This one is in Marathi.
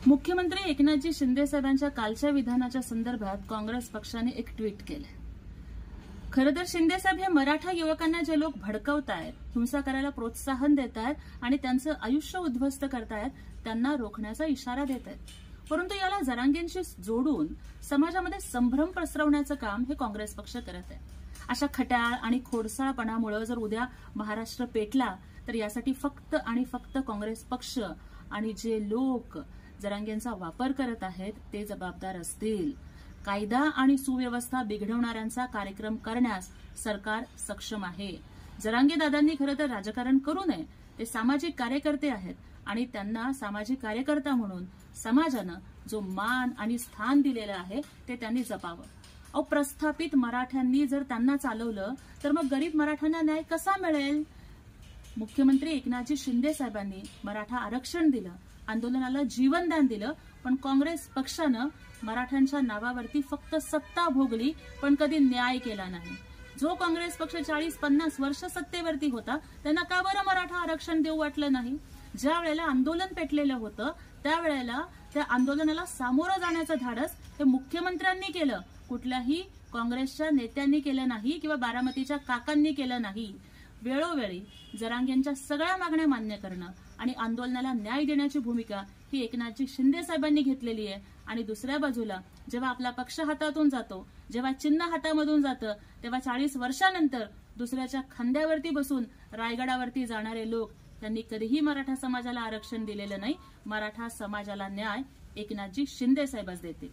मुख्यमंत्री एकनाथजी शिंदे साहेबांच्या कालच्या विधानाच्या संदर्भात काँग्रेस पक्षाने एक ट्विट केलं। खरं तर शिंदे साहेब हे मराठा युवकांना जे लोक भडकवतायत, हिंसा करायला प्रोत्साहन देतायत आणि त्यांचं आयुष्य उद्ध्वस्त करतायत, त्यांना रोखण्याचा इशारा देत आहेत। परंतु याला जरांगेंशी जोडून समाजामध्ये संभ्रम पसरवण्याचं काम हे काँग्रेस पक्ष करत आहे। अशा खट्याळ आणि खोडसाळपणामुळे जर उद्या महाराष्ट्र पेटला तर यासाठी फक्त आणि फक्त काँग्रेस पक्ष आणि जे लोक जरांगेंचा वापर करत आहेत ते जबाबदार असतील। कायदा आणि सुव्यवस्था बिघडवणाऱ्यांचा कार्यक्रम करण्यास सरकार सक्षम आहे। जरांगे दादांनी खरं तर राजकारण करू नये, ते सामाजिक कार्यकर्ते आहेत आणि त्यांना सामाजिक कार्यकर्ता म्हणून समाजानं जो मान आणि स्थान दिलेलं आहे ते त्यांनी जपावं। प्रस्थापित मराठ्यांनी जर त्यांना चालवलं तर मग गरीब मराठ्यांना न्याय कसा मिळेल? मुख्यमंत्री एकनाथजी शिंदे साहेबांनी मराठा आरक्षण दिलं, आंदोलनाला जीवनदान दिलं, पण काँग्रेस पक्षानं मराठ्यांच्या नावावरती फक्त सत्ता भोगली पण कधी न्याय केला नाही। जो काँग्रेस पक्ष 40-50 वर्ष सत्तेवरती होता त्यांना का बरं मराठा आरक्षण देऊ वाटलं नाही? ज्या वेळेला आंदोलन पेटलेलं होतं त्यावेळेला त्या आंदोलनाला सामोरं जाण्याचं धाडस हे मुख्यमंत्र्यांनी केलं, कुठल्याही काँग्रेसच्या नेत्यांनी केलं नाही किंवा बारामतीच्या काकांनी केलं नाही। वेळोवेळी जरांगेंच्या सगळ्या मागण्या मान्य करणं आणि आंदोलनाला न्याय देण्याची भूमिका ही एकनाथजी शिंदे साहेबांनी घेतलेली आहे। आणि दुसऱ्या बाजूला जेव्हा आपला पक्ष हातातून जातो, जेव्हा चिन्ह हातामधून जातं, तेव्हा 40 वर्षानंतर दुसऱ्याच्या खांद्यावरती बसून रायगडावरती जाणारे लोक, त्यांनी कधीही मराठा समाजाला आरक्षण दिलेलं नाही। मराठा समाजाला न्याय एकनाथजी शिंदे साहेबच देतील।